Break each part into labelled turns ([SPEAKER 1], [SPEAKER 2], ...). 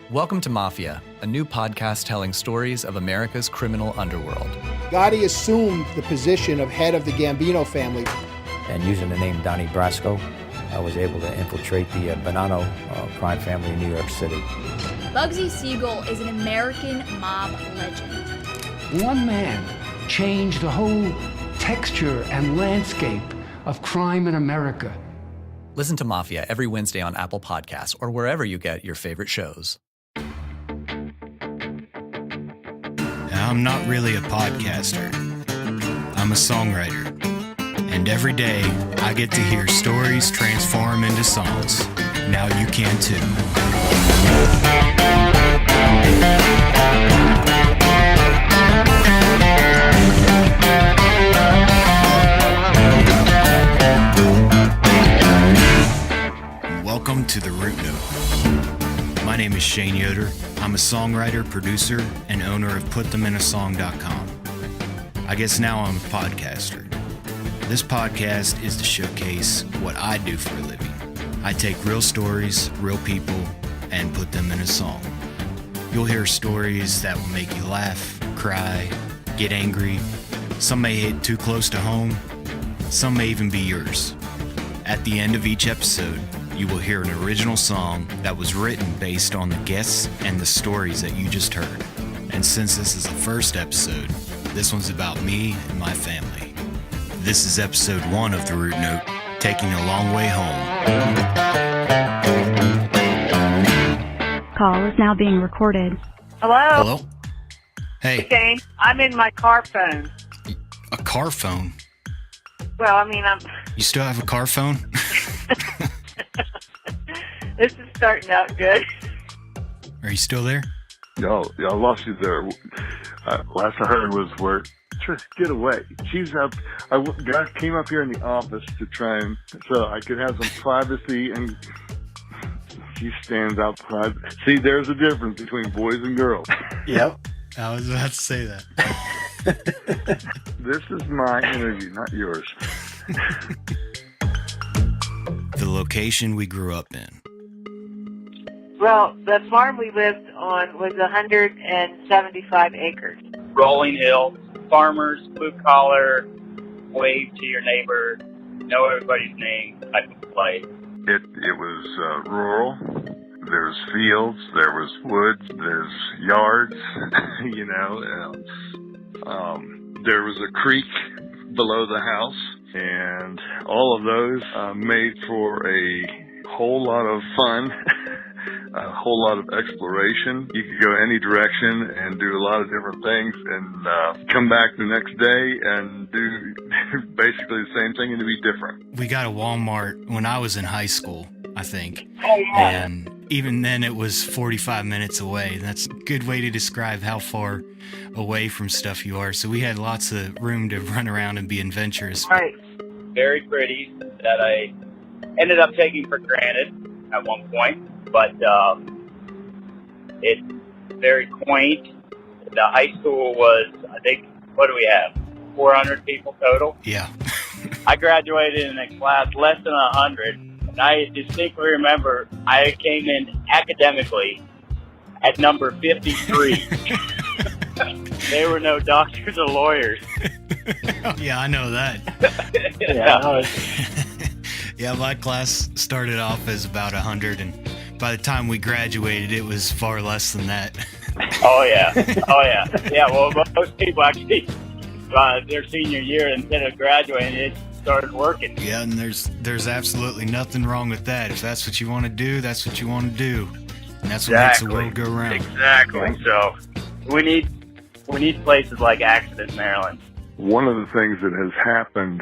[SPEAKER 1] Welcome to Mafia, a new podcast telling stories of America's criminal underworld.
[SPEAKER 2] Gotti assumed the position of head of the Gambino family.
[SPEAKER 3] And using the name Donnie Brasco, I was able to infiltrate the Bonanno crime family in New York City.
[SPEAKER 4] Bugsy Siegel is an American mob legend.
[SPEAKER 5] One man changed the whole texture and landscape of crime in America.
[SPEAKER 1] Listen to Mafia every Wednesday on Apple Podcasts or wherever you get your favorite shows.
[SPEAKER 6] I'm not really a podcaster. I'm a songwriter. And every day, I get to hear stories transform into songs. Now you can too. Welcome to The Root Note. My name is Shane Yoder. I'm a songwriter, producer, and owner of PutThemInASong.com. I guess now I'm a podcaster. This podcast is to showcase what I do for a living. I take real stories, real people, and put them in a song. You'll hear stories that will make you laugh, cry, get angry. Some may hit too close to home. Some may even be yours. At the end of each episode, you will hear an original song that was written based on the guests and the stories that you just heard. And since this is the first episode, this one's about me and my family. This is episode 1 of The Root Note, Taking a Long Way Home.
[SPEAKER 7] Call is now being recorded.
[SPEAKER 8] Hello?
[SPEAKER 6] Hello? Hey.
[SPEAKER 8] Okay, I'm in my car phone.
[SPEAKER 6] A car phone?
[SPEAKER 8] Well, I mean,
[SPEAKER 6] You still have a car phone?
[SPEAKER 8] this is starting out good.
[SPEAKER 6] Are you still there?
[SPEAKER 9] No, I lost you there. Last I heard was where, Trish, get away. She's up. Guys came up here in the office to try and, so I could have some privacy, and she stands outside. See, there's a difference between boys and girls.
[SPEAKER 6] Yep. I was about to say that.
[SPEAKER 9] This is my interview, not yours.
[SPEAKER 6] The location we grew up in.
[SPEAKER 8] Well, the farm we lived on was 175 acres.
[SPEAKER 10] Rolling hills, farmers, blue collar, wave to your neighbor, know everybody's name type of place.
[SPEAKER 9] It was rural. There's fields, there was woods, there's yards, you know. There was a creek below the house, and all of those made for a whole lot of fun, a whole lot of exploration. You could go any direction and do a lot of different things, and come back the next day and do basically the same thing and to be different.
[SPEAKER 6] We got a Walmart when I was in high school, I think.
[SPEAKER 8] Oh, yeah.
[SPEAKER 6] And even then it was 45 minutes away. That's a good way to describe how far away from stuff you are. So we had lots of room to run around and be adventurous.
[SPEAKER 8] Right.
[SPEAKER 10] Very pretty that I ended up taking for granted at one point, but it's very quaint. The high school was, I think, what do we have? 400 people total?
[SPEAKER 6] Yeah.
[SPEAKER 10] I graduated in a class less than 100. And I distinctly remember I came in academically at number 53. There were no doctors or lawyers.
[SPEAKER 6] Yeah, I know that. Yeah, my class started off as about 100, and by the time we graduated, it was far less than that.
[SPEAKER 10] Oh, yeah. Oh, yeah. Yeah, well, most people actually, their senior year, instead of graduating, it started working.
[SPEAKER 6] Yeah, and there's absolutely nothing wrong with that. If that's what you want to do, that's what you want to do. And that's what makes the world go round.
[SPEAKER 10] Exactly. So we need places like Accident, Maryland.
[SPEAKER 9] One of the things that has happened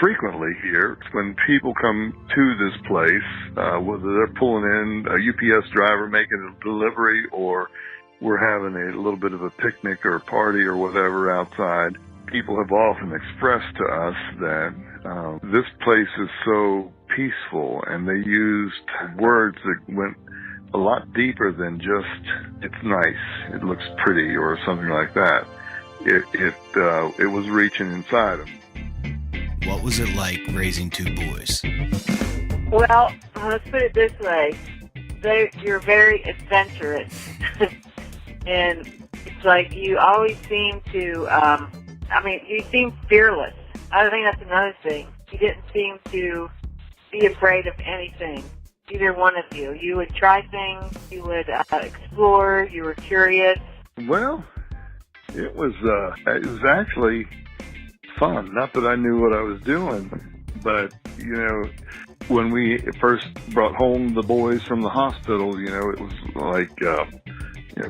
[SPEAKER 9] frequently here is when people come to this place, whether they're pulling in a UPS driver making a delivery, or we're having a little bit of a picnic or a party or whatever outside, people have often expressed to us that this place is so peaceful, and they used words that went a lot deeper than just, it's nice, it looks pretty, or something like that. It was reaching inside them.
[SPEAKER 6] What was it like raising two boys?
[SPEAKER 8] Well, let's put it this way. you're very adventurous. And it's like you always seem to, you seem fearless. I think that's another thing. You didn't seem to be afraid of anything, either one of you. You would try things, you would explore, you were curious.
[SPEAKER 9] Well, it was actually fun. Not that I knew what I was doing, but, when we first brought home the boys from the hospital, it was like,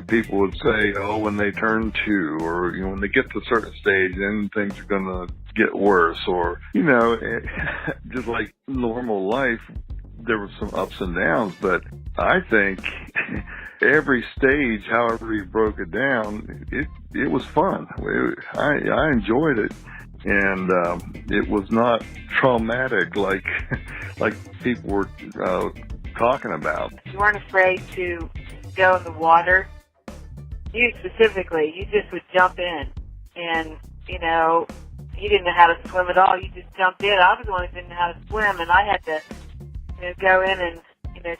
[SPEAKER 9] people would say, oh, when they turn 2, or, when they get to a certain stage, then things are going to get worse, or, just like normal life, there were some ups and downs, but I think every stage, however you broke it down, it was fun. I enjoyed it. And it was not traumatic like people were talking about.
[SPEAKER 8] You weren't afraid to go in the water. You specifically, you just would jump in, and you didn't know how to swim at all. You just jumped in. I was the one who didn't know how to swim, and I had to go in and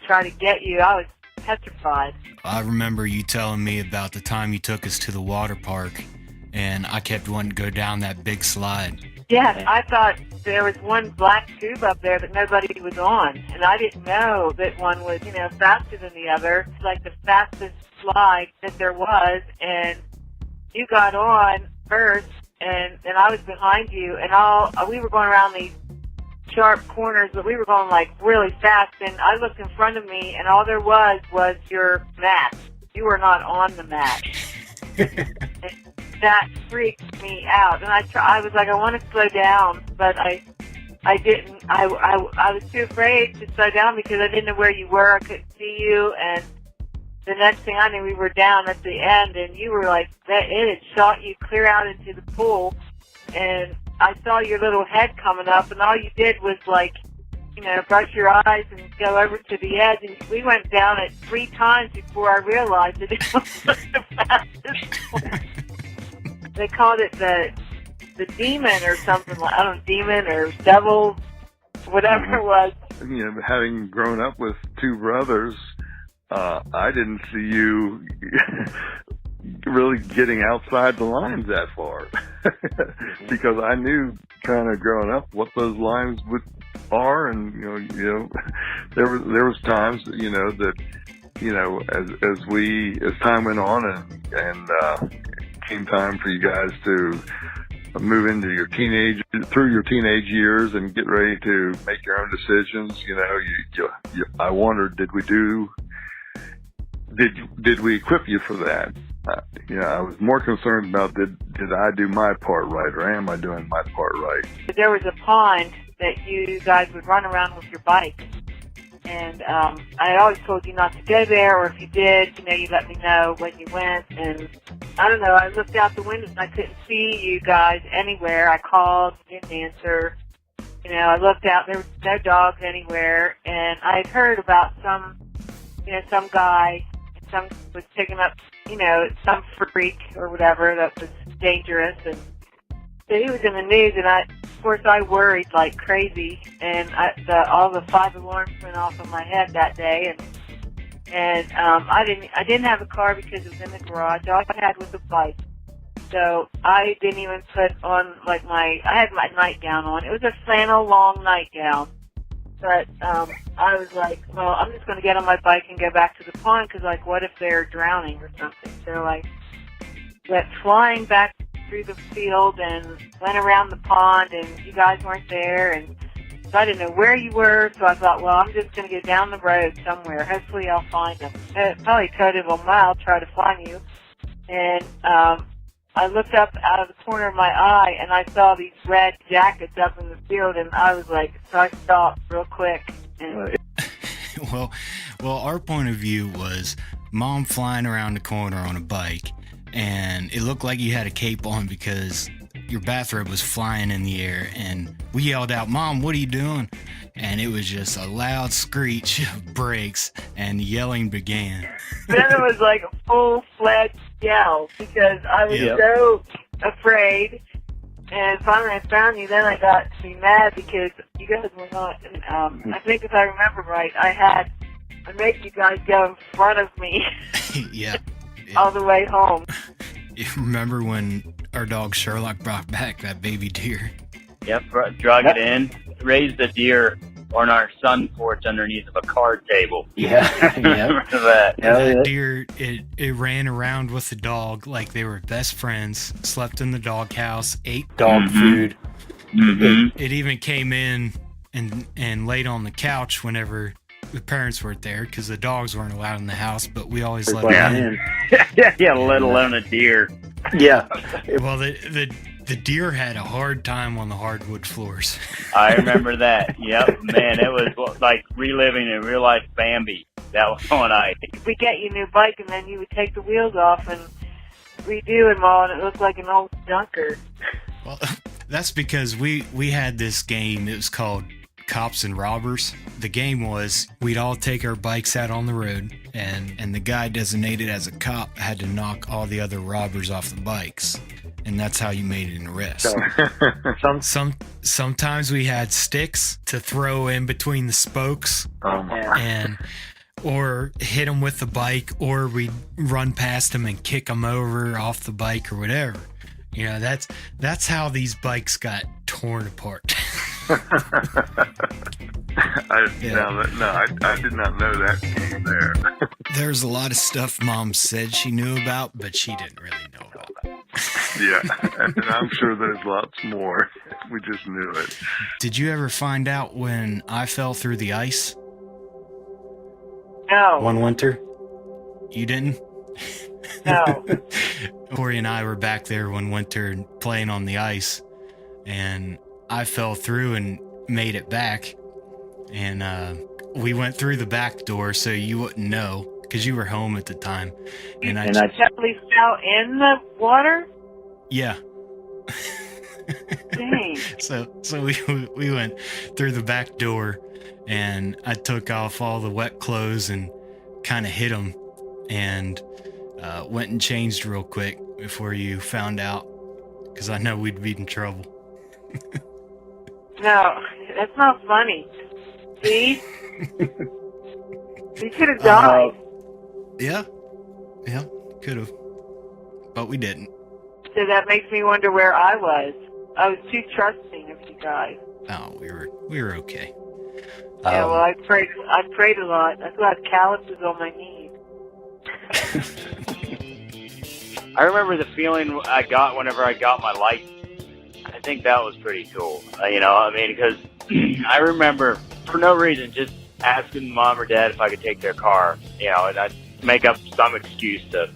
[SPEAKER 8] try to get you. I was petrified.
[SPEAKER 6] I remember you telling me about the time you took us to the water park, and I kept wanting to go down that big slide.
[SPEAKER 8] Yes, I thought there was one black tube up there that nobody was on, and I didn't know that one was, faster than the other. It's like the fastest slide that there was, and you got on first, and I was behind you, and we were going around these sharp corners, but we were going like really fast, and I looked in front of me, and all there was your mat. You were not on the mat. That freaked me out, and I was like, I want to slow down, but I didn't. I was too afraid to slow down because I didn't know where you were. I couldn't see you, and the next thing I knew, we were down at the end, and you were like, it had shot you clear out into the pool, and I saw your little head coming up, and all you did was like, brush your eyes and go over to the edge, and we went down it 3 times before I realized that it was the fastest one. They called it the demon or something like, I don't know, demon or devil, whatever it was.
[SPEAKER 9] Having grown up with 2 brothers, I didn't see you really getting outside the lines that far. Because I knew kind of growing up what those lines are, and there was times that as time went on and came time for you guys to move into your through your teenage years and get ready to make your own decisions. I wondered, did we equip you for that? I was more concerned about did I do my part right, or am I doing my part right?
[SPEAKER 8] There was a pond that you guys would run around with your bike, and I always told you not to go there, or if you did, you let me know when you went. And I don't know, I looked out the window and I couldn't see you guys anywhere. I called, you didn't answer. I looked out, there was no dogs anywhere, and I had heard about some guy, some was picking up, some freak or whatever that was dangerous, and so he was in the news, and of course I worried like crazy, and all the 5 alarms went off in my head that day, and I didn't have a car because it was in the garage. All I had was a bike, so I didn't even put on I had my nightgown on. It was a flannel long nightgown. But I was like, well, I'm just going to get on my bike and go back to the pond because, what if they're drowning or something? So I went flying back through the field and went around the pond, and you guys weren't there, and so I didn't know where you were. So I thought, well, I'm just going to go down the road somewhere. Hopefully I'll find them. It probably took a mile to try to find you. And I looked up out of the corner of my eye, and I saw these red jackets up in the field, and I was like, so I stopped real quick. And
[SPEAKER 6] Well, our point of view was Mom flying around the corner on a bike, and it looked like you had a cape on because your bathrobe was flying in the air, and we yelled out, "Mom, what are you doing?" And it was just a loud screech of brakes, and yelling began.
[SPEAKER 8] Then it was like a full-fledged yell because I was so afraid. And finally I found you. Then I got to be mad because you guys were not. I think if I remember right, I had I make you guys go in front of me
[SPEAKER 6] Yeah.
[SPEAKER 8] all the way home.
[SPEAKER 6] You remember when our dog Sherlock brought back that baby deer?
[SPEAKER 10] Yep, drug it in, raised the deer on our sun porch underneath of a card table.
[SPEAKER 3] Yeah.
[SPEAKER 10] Remember that?
[SPEAKER 6] That deer, it ran around with the dog like they were best friends, slept in the doghouse, ate
[SPEAKER 3] Dog food.
[SPEAKER 6] It even came in and laid on the couch whenever the parents weren't there because the dogs weren't allowed in the house, but we always let them in.
[SPEAKER 10] Yeah, let alone a deer.
[SPEAKER 3] Yeah.
[SPEAKER 6] Well, the deer had a hard time on the hardwood floors.
[SPEAKER 10] I remember that. Yep, man, it was like reliving a real life Bambi. That was one night.
[SPEAKER 8] We get you a new bike, and then you would take the wheels off and redo them all, and it looked like an old junker.
[SPEAKER 6] Well, that's because we had this game. It was called Cops and Robbers. The game was we'd all take our bikes out on the road, and the guy designated as a cop had to knock all the other robbers off the bikes. And that's how you made an arrest. Sometimes we had sticks to throw in between the spokes, or hit them with the bike, or we'd run past them and kick them over off the bike or whatever. You know, that's how these bikes got torn apart.
[SPEAKER 9] I did not know that game there.
[SPEAKER 6] There's a lot of stuff Mom said she knew about, but she didn't really know about it.
[SPEAKER 9] Yeah, and I'm sure there's lots more. We just knew it.
[SPEAKER 6] Did you ever find out when I fell through the ice?
[SPEAKER 8] No.
[SPEAKER 3] One winter?
[SPEAKER 6] You didn't?
[SPEAKER 8] No.
[SPEAKER 6] Corey and I were back there one winter playing on the ice, and I fell through and made it back. And we went through the back door so you wouldn't know because you were home at the time. And I
[SPEAKER 8] definitely fell in the water?
[SPEAKER 6] Yeah.
[SPEAKER 8] Dang.
[SPEAKER 6] So we went through the back door, and I took off all the wet clothes and kind of hid them, and went and changed real quick before you found out, because I know we'd be in trouble.
[SPEAKER 8] No, that's not funny. See? We could have died.
[SPEAKER 6] Yeah, could have, but we didn't.
[SPEAKER 8] So that makes me wonder where I was. I was too trusting of you guys.
[SPEAKER 6] Oh, we were okay.
[SPEAKER 8] Yeah, well, I prayed a lot. I've got calluses on my knees.
[SPEAKER 10] I remember the feeling I got whenever I got my license. I think that was pretty cool. Because I remember, for no reason, just asking Mom or Dad if I could take their car, and I'd make up some excuse to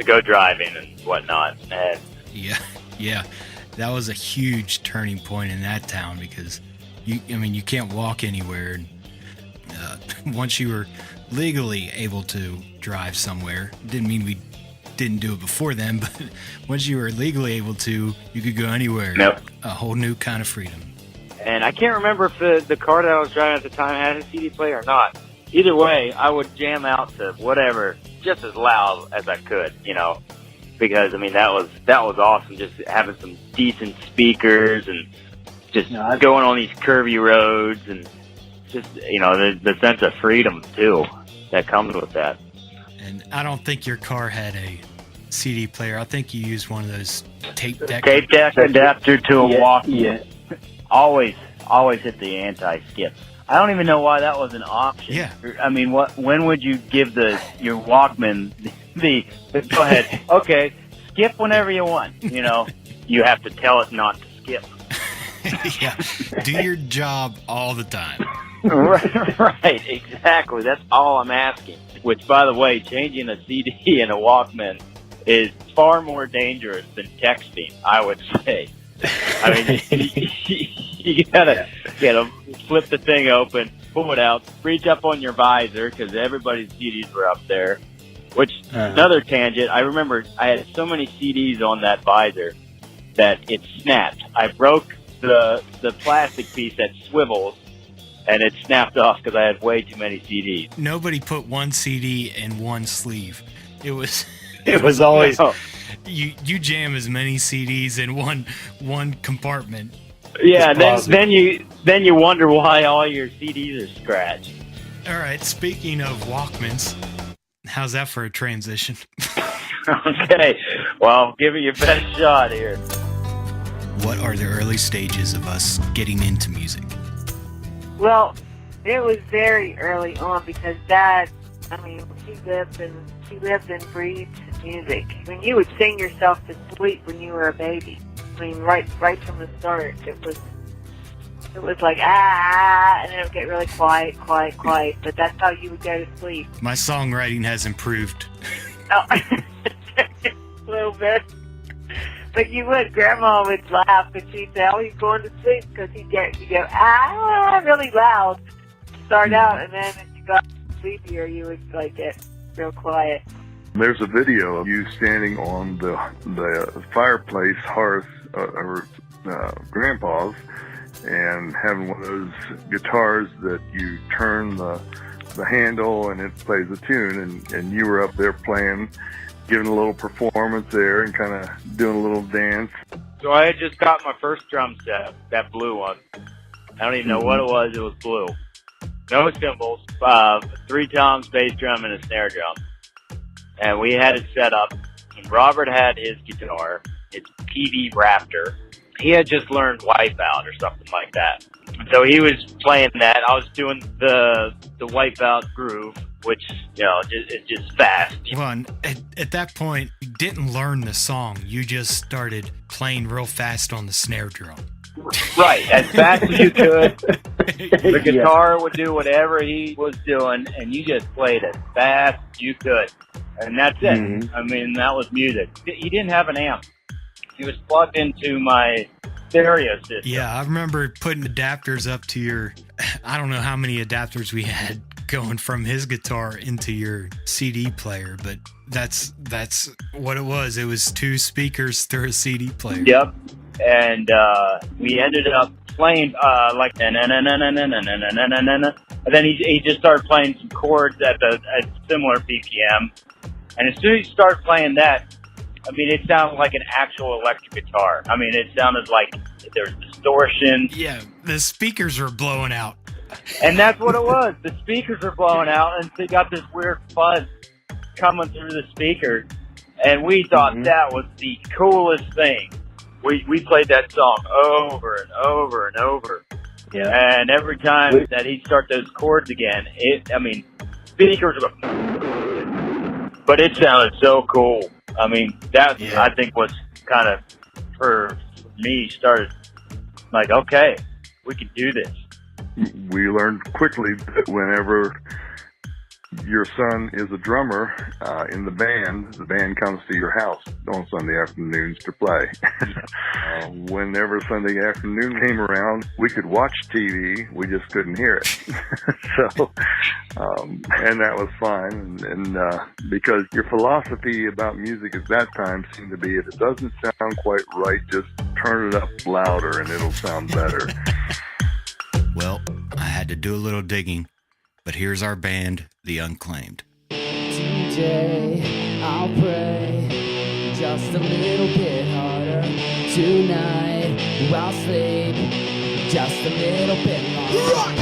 [SPEAKER 10] go driving and whatnot. And
[SPEAKER 6] yeah, that was a huge turning point in that town because you can't walk anywhere. And once you were legally able to drive somewhere, didn't mean we didn't do it before then, but once you were legally able to, you could go anywhere.
[SPEAKER 10] Yep.
[SPEAKER 6] A whole new kind of freedom.
[SPEAKER 10] And I can't remember if the car that I was driving at the time had a CD player or not. Either way, I would jam out to whatever, just as loud as I could, because that was awesome. Just having some decent speakers and just going on these curvy roads and just the sense of freedom too that comes with that.
[SPEAKER 6] And I don't think your car had a CD player. I think you used one of those tape deck
[SPEAKER 10] adapter to a walk.
[SPEAKER 3] Yeah.
[SPEAKER 10] Always hit the anti-skip. I don't even know why that was an option.
[SPEAKER 6] Yeah.
[SPEAKER 10] When would you give your Walkman the go ahead, okay, skip whenever you want, You have to tell it not to skip.
[SPEAKER 6] Yeah. Do your job all the time.
[SPEAKER 10] Right, exactly. That's all I'm asking. Which, by the way, changing a CD in a Walkman is far more dangerous than texting, I would say. You gotta flip the thing open, pull it out, reach up on your visor, because everybody's CDs were up there. Which, another tangent, I remember I had so many CDs on that visor that it snapped. I broke the plastic piece that swivels, and it snapped off because I had way too many CDs.
[SPEAKER 6] Nobody put one CD in one sleeve. It was
[SPEAKER 3] always
[SPEAKER 6] you jam as many CDs in one compartment.
[SPEAKER 10] Yeah, then you wonder why all your CDs are scratched.
[SPEAKER 6] All right, speaking of Walkmans, how's that for a transition?
[SPEAKER 10] Okay, well, give it your best shot here.
[SPEAKER 6] What are the early stages of us getting into music?
[SPEAKER 8] Well, it was very early on because Dad, I mean, he lived and breathed music. I mean, you would sing yourself to sleep when you were a baby. I mean, right from the start, it was like, and then it would get really quiet, but that's how you would go to sleep.
[SPEAKER 6] My songwriting has improved.
[SPEAKER 8] Oh, a little bit. But Grandma would laugh, and she'd say, oh, he's going to sleep, because you go, really loud, start out, and then as you got sleepier, you would, like, get real quiet.
[SPEAKER 9] There's a video of you standing on the fireplace hearth, Grandpa's, and having one of those guitars that you turn the handle and it plays a tune, and you were up there playing, giving a little performance there and kind of doing a little dance.
[SPEAKER 10] So I had just got my first drum set, that blue one. I don't even know what it was blue. No cymbals, 3 toms, bass drum, and a snare drum. And we had it set up, and Robert had his guitar, his PD Raptor. He had just learned Wipeout or something like that. So he was playing that. I was doing the Wipeout groove, which, is just fast.
[SPEAKER 6] Well, and at that point, you didn't learn the song. You just started playing real fast on the snare drum.
[SPEAKER 10] Right, as fast as you could. The guitar would do whatever he was doing, and you just played as fast as you could. And that's it. Mm-hmm. I mean, that was music. He didn't have an amp. He was plugged into my stereo system.
[SPEAKER 6] Yeah, I remember putting adapters up to your, I don't know how many adapters we had going from his guitar into your CD player, but that's what it was. It was 2 speakers through a CD player.
[SPEAKER 10] Yep. And we ended up playing like and then he just started playing some chords at similar BPM. And as soon as he started playing that, I mean, it sounded like an actual electric guitar. I mean, it sounded like there was distortion.
[SPEAKER 6] Yeah, the speakers were blowing out.
[SPEAKER 10] And that's what it was. The speakers were blowing out, and they got this weird fuzz coming through the speakers. And we thought that was the coolest thing. We played that song over and over and over. Yeah. And every time that he'd start those chords again, speakers were... But it sounded so cool. I mean, that, I think, was kind of, for me, started like, okay, we can do this.
[SPEAKER 9] We learned quickly that whenever your son is a drummer in the band comes to your house on Sunday afternoons to play. Whenever Sunday afternoon came around, we could watch TV, we just couldn't hear it. So, and that was fine. And because your philosophy about music at that time seemed to be, if it doesn't sound quite right, just turn it up louder and it'll sound better.
[SPEAKER 6] Well, I had to do a little digging, but here's our band, The Unclaimed.
[SPEAKER 11] Today I'll pray just a little bit harder. Tonight I'll sleep just a little bit longer.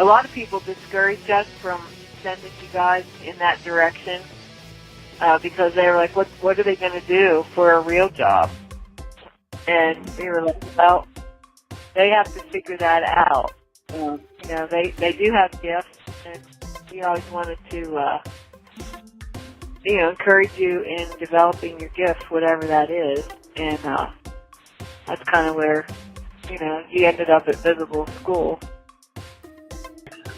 [SPEAKER 8] A lot of people discouraged us from sending you guys in that direction because they were like, what are they going to do for a real job? And we were like, well, they have to figure that out. They do have gifts, and we always wanted to, encourage you in developing your gift, whatever that is. And that's kind of where, you ended up at Visible School.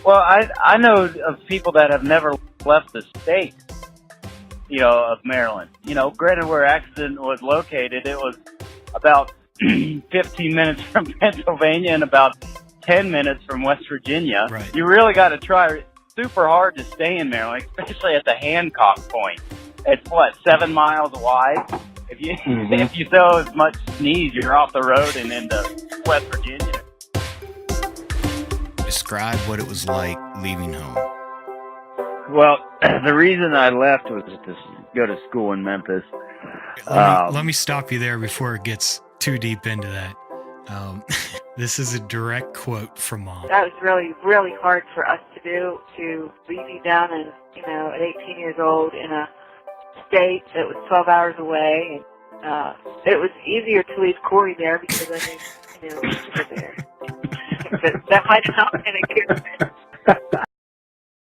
[SPEAKER 10] Well, I know of people that have never left the state, of Maryland. Granted, where accident was located, it was about 15 minutes from Pennsylvania and about 10 minutes from West Virginia.
[SPEAKER 6] Right.
[SPEAKER 10] You really got to try super hard to stay in there, like especially at the Hancock Point. It's 7 miles wide. If you if you throw as much sneeze, you're off the road and into West Virginia.
[SPEAKER 6] Describe what it was like leaving home.
[SPEAKER 12] Well, the reason I left was to go to school in Memphis.
[SPEAKER 6] Let me stop you there before it gets too deep into that. This is a direct quote from Mom.
[SPEAKER 8] That was really, really hard for us to do, to leave you down and, at 18 years old in a state that was 12 hours away. And, it was easier to leave Corey there because, we were there. But that might not have been a good